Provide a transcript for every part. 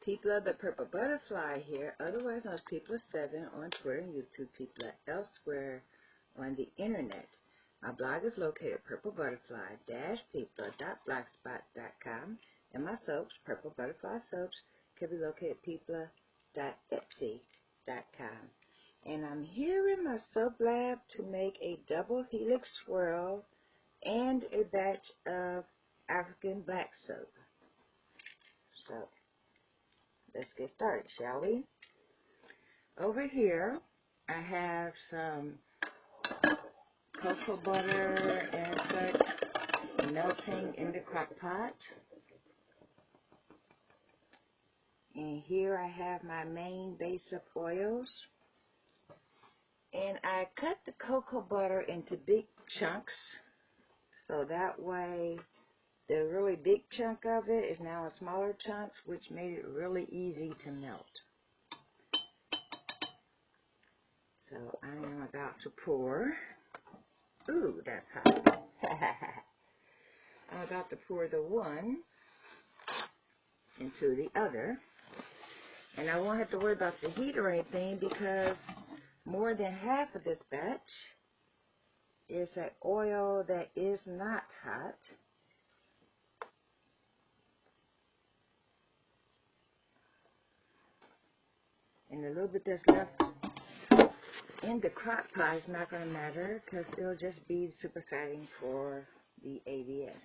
People the Purple Butterfly here, otherwise known as People7 on Twitter and YouTube, People elsewhere on the internet. My blog is located at purplebutterfly-people.blogspot.com, and my soaps, Purple Butterfly Soaps, can be located at people.etsy.com. And I'm here in my soap lab to make a double helix swirl and a batch of African black soap. So let's get started, shall we? Over here, I have some cocoa butter and such melting in the crock pot. And here I have my main base of oils. And I cut the cocoa butter into big chunks, so that way the really big chunk of it is now in smaller chunks, which made it really easy to melt. So I am about to pour. Ooh, that's hot. I'm about to pour the one into the other. And I won't have to worry about the heat or anything because more than half of this batch is an oil that is not hot. And a little bit that's left in the crock pot is not going to matter because it'll just be super fatting for the ABS.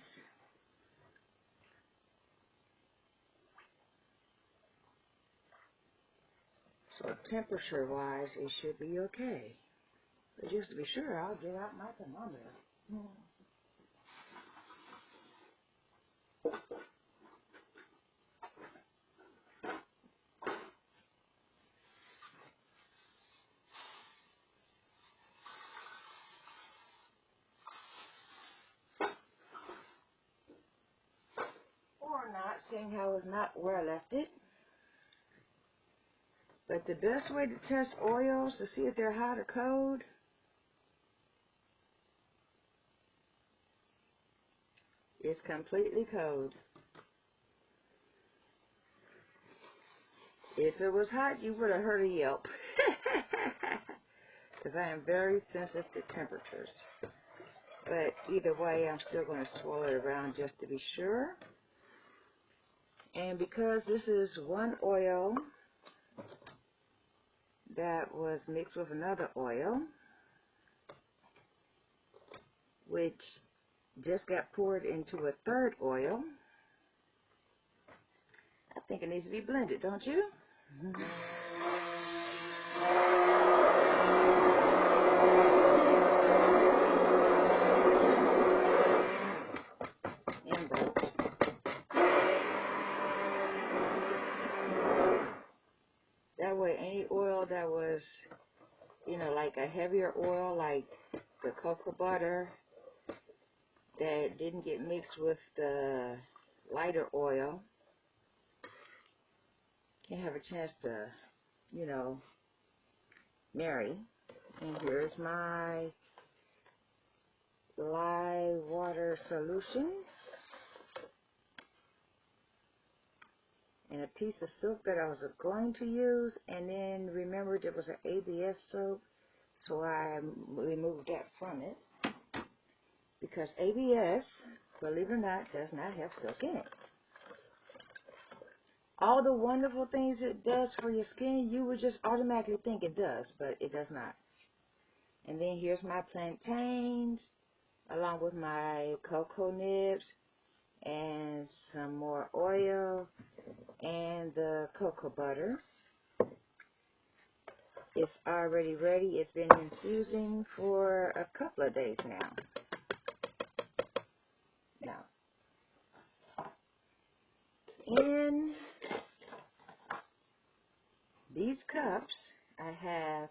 So temperature-wise, it should be okay. But just to be sure, I'll get out my thermometer. Or not, seeing how it's not where I left it. But the best way to test oils to see if they're hot or cold is completely cold. If it was hot, you would have heard a yelp. Because I am very sensitive to temperatures. But either way, I'm still going to swirl it around just to be sure. And because this is one oil that was mixed with another oil, which just got poured into a third oil, I think it needs to be blended, don't you? And both. That way, any oil that was, like a heavier oil, like the cocoa butter, that didn't get mixed with the lighter oil, can have a chance to, marry. And here's my lye water solution. And a piece of soap that I was going to use, and then remembered it was an ABS soap, so I removed that from it. Because ABS, believe it or not, does not have silk in it. All the wonderful things it does for your skin, you would just automatically think it does, but it does not. And then here's my plantains, along with my cocoa nibs, and some more oil, and the cocoa butter. It's already ready. It's been infusing for a couple of days now. In these cups, I have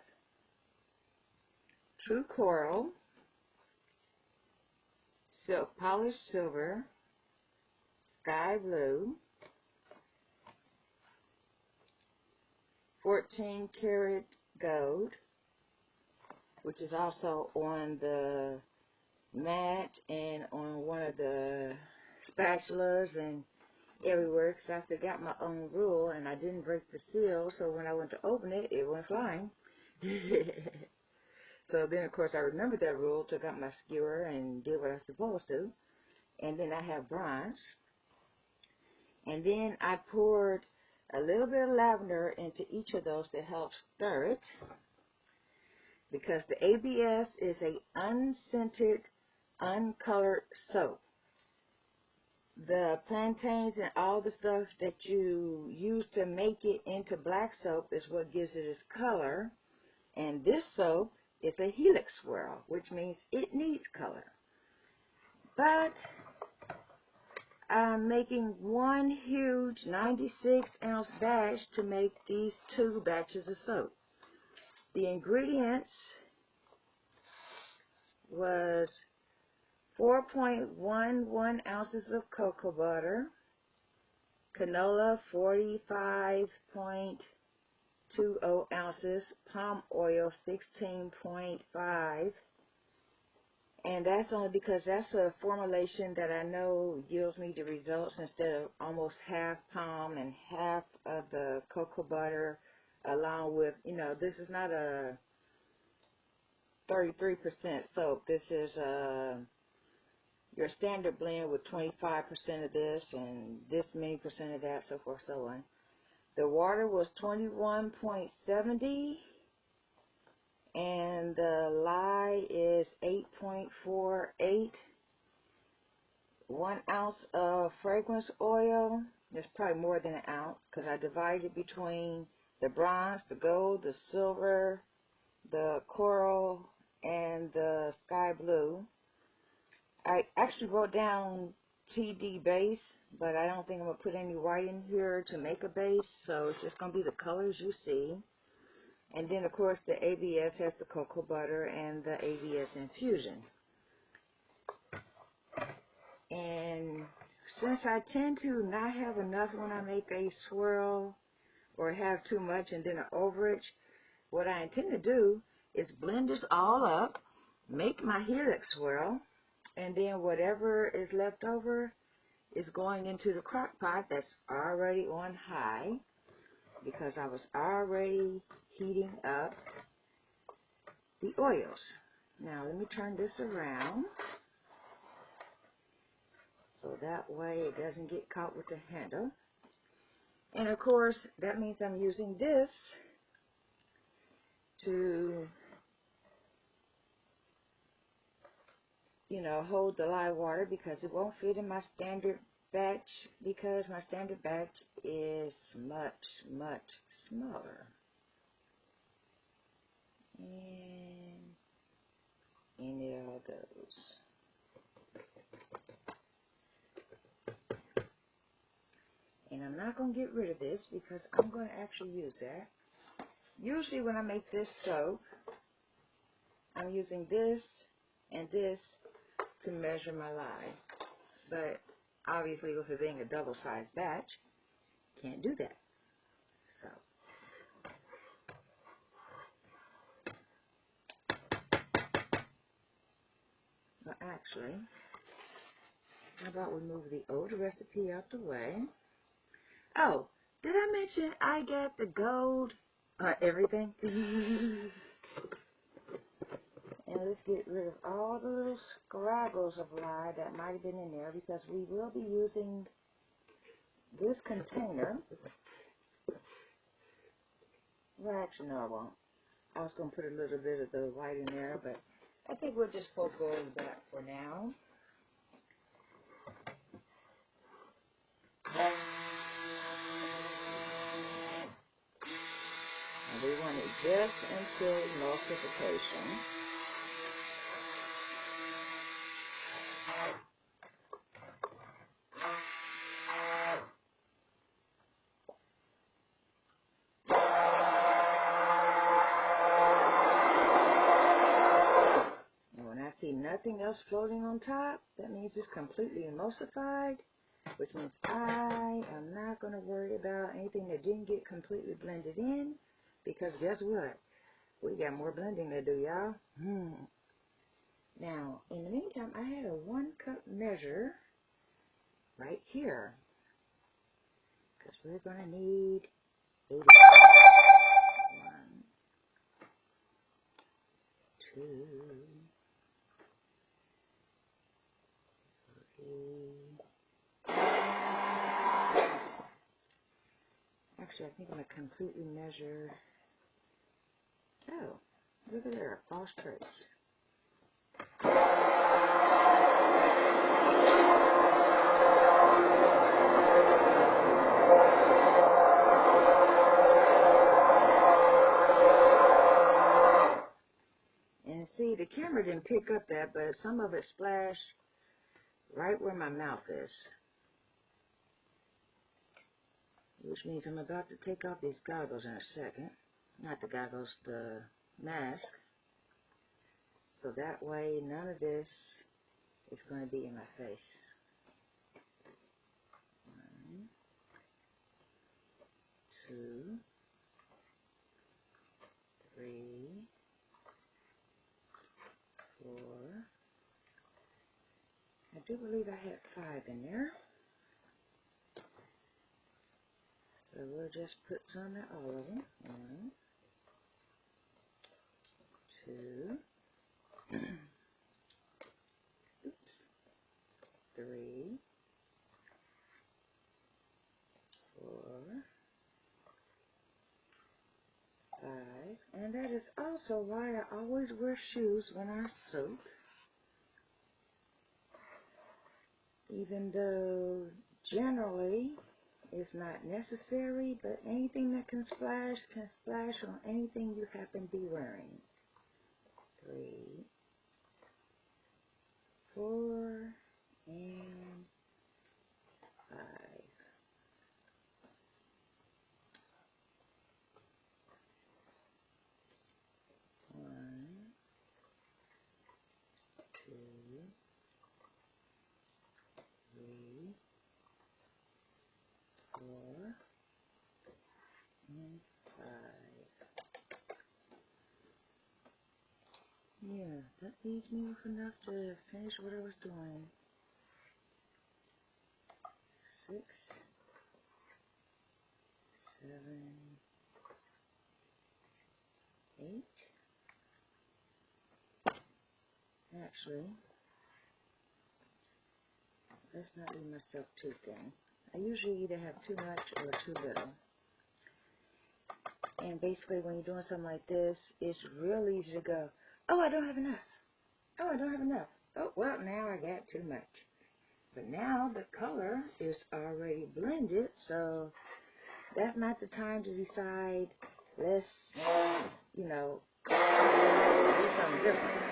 True Coral, Silk Polished Silver, Sky Blue, 14 karat gold, which is also on the mat and on one of the spatulas and everywhere because I forgot my own rule and I didn't break the seal, so when I went to open it, it went flying. So then, of course, I remembered that rule, took out my skewer and did what I was supposed to. And then I have bronze. And then I poured a little bit of lavender into each of those to help stir it, because the ABS is a unscented, uncolored soap. The plantains and all the stuff that you use to make it into black soap is what gives it its color. And this soap is a Helix swirl, which means it needs color. But I'm making one huge 96-ounce batch to make these 2 batches of soap. The ingredients was 4.11 ounces of cocoa butter, canola 45.20 ounces, palm oil 16.5, and that's only because that's a formulation that I know yields me the results instead of almost half palm and half of the cocoa butter, along with, this is not a 33% soap. This is your standard blend with 25% of this and this many percent of that, so forth, so on. The water was 21.70, and the lye is 8.48. 1 ounce of fragrance oil. There's probably more than an ounce because I divided between the bronze, the gold, the silver, the coral, and the sky blue. I actually wrote down TD base, but I don't think I'm going to put any white in here to make a base, so it's just going to be the colors you see. And then, of course, the ABS has the cocoa butter and the ABS infusion. And since I tend to not have enough when I make a swirl or have too much and then an overage, what I intend to do is blend this all up, make my Helix swirl, and then whatever is left over is going into the crock pot that's already on high, because I was already heating up the oils. Now let me turn this around so that way it doesn't get caught with the handle. And of course that means I'm using this to hold the lye water, because it won't fit in my standard batch, because my standard batch is much, much smaller. And in there all goes. And I'm not going to get rid of this because I'm going to actually use that. Usually when I make this soap, I'm using this and this to measure my lye. But obviously with it being a double-sized batch, can't do that. So well, actually, how about we move the old recipe out the way? Oh, did I mention I got the gold on everything? And let's get rid of all the little scraggles of lye that might have been in there, because we will be using this container. Well, actually, no, I won't. I was going to put a little bit of the white in there, but I think we'll just forego that for now. And we want it just until emulsification. And when I see nothing else floating on top, that means it's completely emulsified, which means I am not going to worry about anything that didn't get completely blended in, because guess what? We got more blending to do, y'all. Now, in the meantime, I had a 1 cup measure right here. because we're going to need 80. 1, 2, 3. Actually, I think I'm going to completely measure. Oh, look at there, a false trace. And see, the camera didn't pick up that, but some of it splashed right where my mouth is. Which means I'm about to take off these goggles in a second. Not the goggles, the mask. So that way none of this is going to be in my face. 1, 2, 3, 4. I do believe I had 5 in there. So we'll just put some in all of them. 1, 2, oops, 3, 4, 5. And that is also why I always wear shoes when I soak. Even though generally it's not necessary, but anything that can splash on anything you happen to be wearing. 3, 4, and 5. 1, 2, 3, 4, and 5. Yeah, that leaves me with enough to finish what I was doing. 6, 7, 8. Actually, let's not leave myself too thin. I usually either have too much or too little. And basically when you're doing something like this, it's real easy to go, oh, I don't have enough. Oh, I don't have enough. Oh, well, now I got too much. But now the color is already blended, so that's not the time to decide, let's, you know, do something different.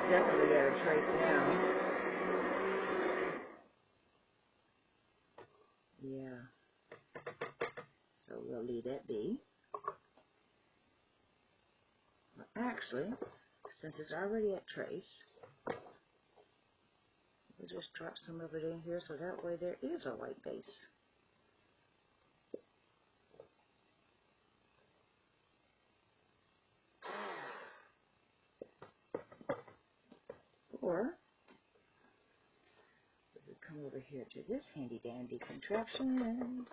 Definitely got a trace now. Yeah. So we'll leave that be. Well, actually, since it's already at trace, we'll just drop some of it in here so that way there is a white base. Or we come over here to this handy dandy contraption.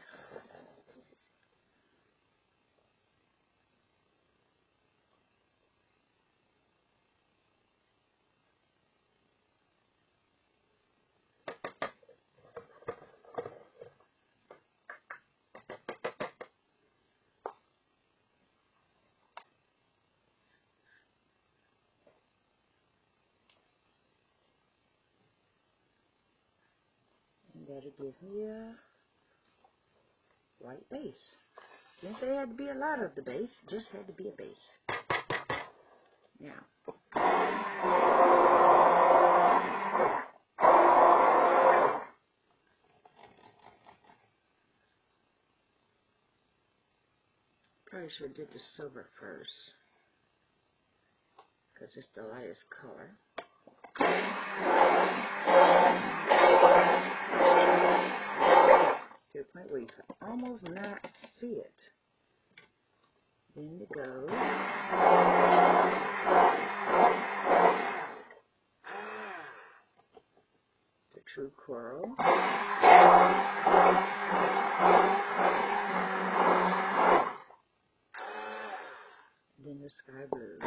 And that'll give me a white base. Didn't say it had to be a lot of the base, just had to be a base. Now, probably should have did the silver first, because it's the lightest color. To the point where you can almost not see it. Indigo. The true coral. Then the sky blue.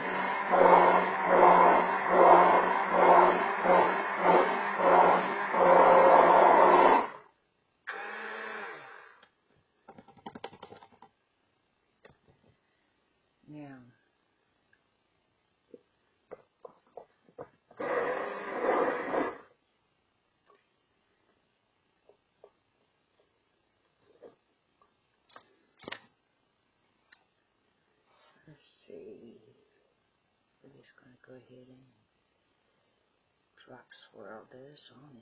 Now, let's see. We're just going to go ahead and drop swirl this on in.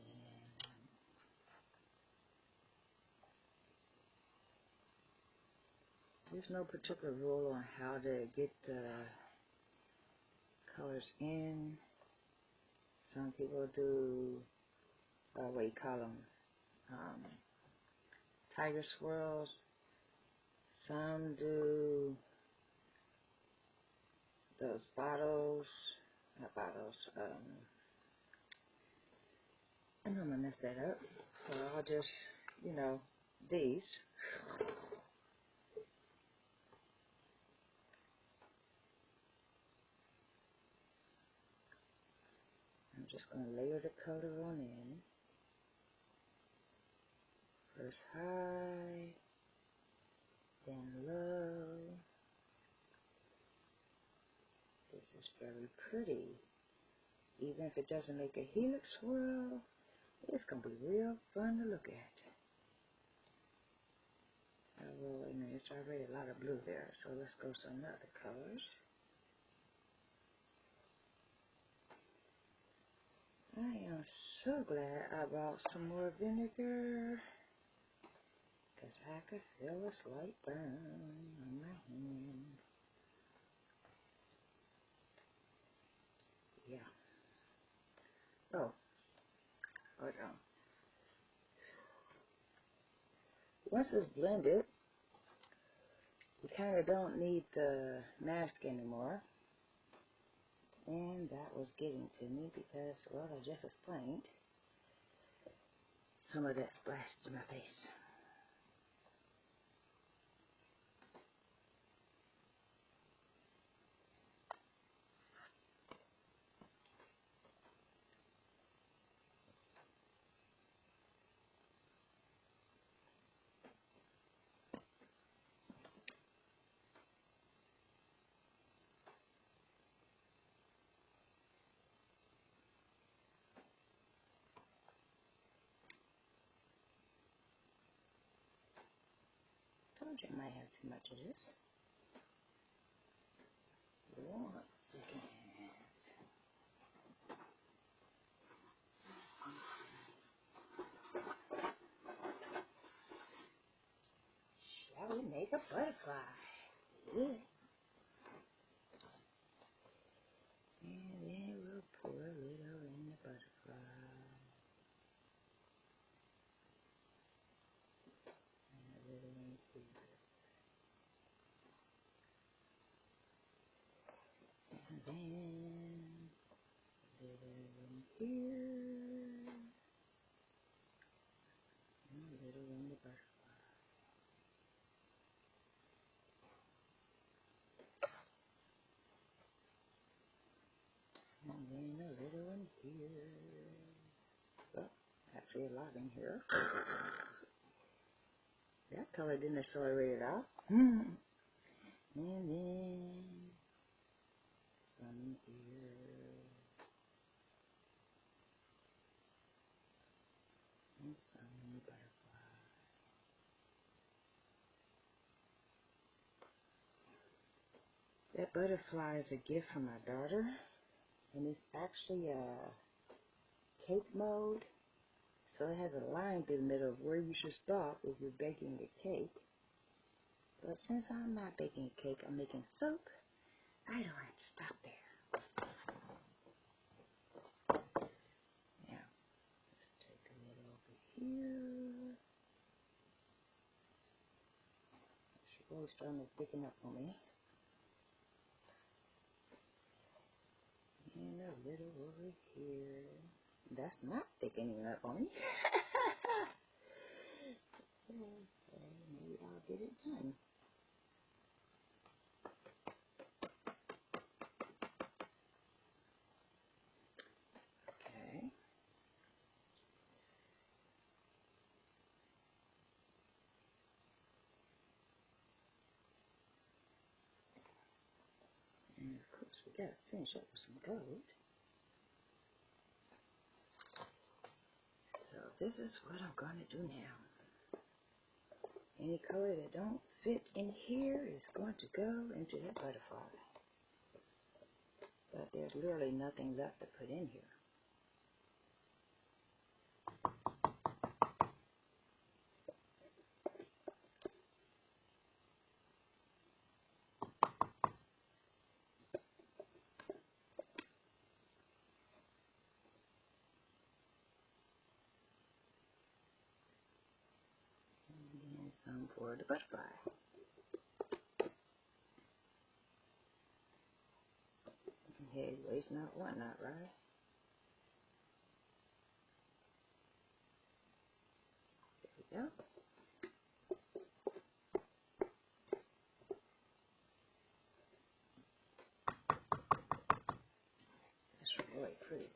There's no particular rule on how to get the colors in. Some people do, what you call them, tiger swirls. Some do those bottles, not bottles, I know I'm going to mess that up. So I'll just, you know, these. I'm just going to layer the color on in. First high, then low. This is very pretty. Even if it doesn't make a helix swirl, it's going to be real fun to look at. Well, wait a minute, it's already a lot of blue there, so let's go some other colors. I am so glad I bought some more vinegar, because I could feel a slight burn on my hand. Yeah. Oh, hold on. Once it's blended, you kind of don't need the mask anymore. And that was getting to me because, well, I just explained. Some of that splashed in my face. Told you I might have too much of this. 1 second. Shall we make a butterfly? Yeah. And then we'll pour a little in the butterfly. And a little in here. And then a little in here. And a little in the butterfly. And then a little in here. Well, actually a lot in here. That color didn't accelerate it out. And then some in here. And some in the butterfly. That butterfly is a gift from my daughter. And it's actually a cake mold. So it has a line through the middle of where you should stop if you're baking a cake. But since I'm not baking a cake, I'm making soap, I don't have to stop there. it's starting to thicken up on me. And a little over here. That's not thickening up on me. Okay, maybe I'll get it done. Okay. And of course, we gotta finish up with some gold. So this is what I'm gonna do now. Any color that don't fit in here is going to go into that butterfly. But there's literally nothing left to put in here. And some for the butterfly. Head waste not, whatnot, right? There we go. That's really pretty.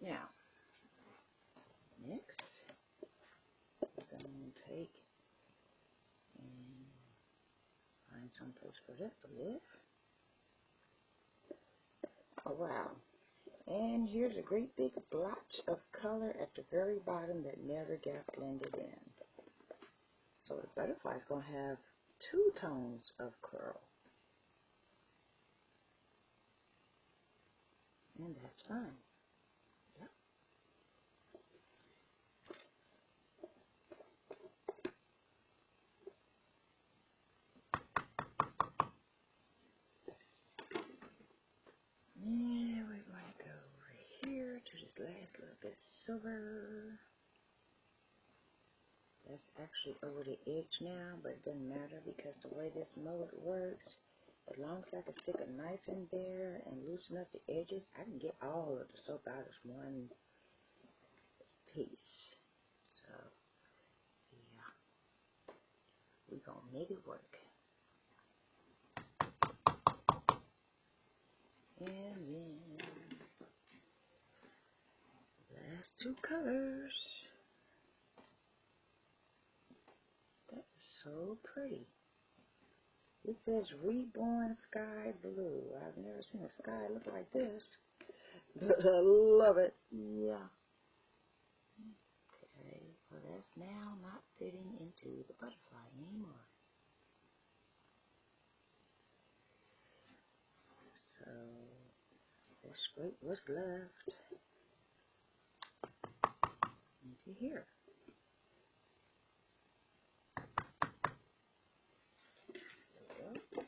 Now, next, we're going to take and find some place for that to live. Oh, wow. And here's a great big blotch of color at the very bottom that never got blended in. So the butterfly's going to have 2 tones of curl. And that's fine. Yep. Yeah, we're going to go over here to this last little bit of silver. That's actually over the edge now, but it doesn't matter because the way this mold works, as long as I can stick a knife in there and loosen up the edges, I can get all of the soap out as one piece. So, yeah, we're going to make it work. And then, last 2 colors. That is so pretty. It says Reborn Sky Blue. I've never seen a sky look like this, but I love it. Yeah. Okay, well that's now not fitting into the butterfly anymore. So let's scrape what's left into here. There we go.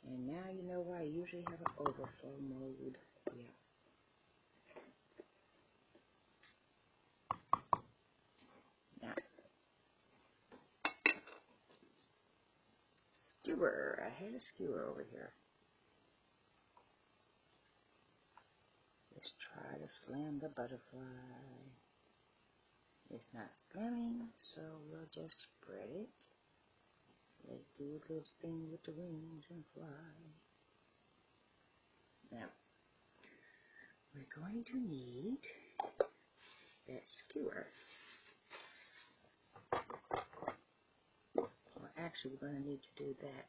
And now you know why I usually have an overflow mode. Yeah. Now, skewer. I had a skewer over here. Let's try to slam the butterfly. It's not slamming, so we'll just spread it. Let's do a little thing with the wings and fly. Now, we're going to need that skewer. Well, actually, we're going to need to do that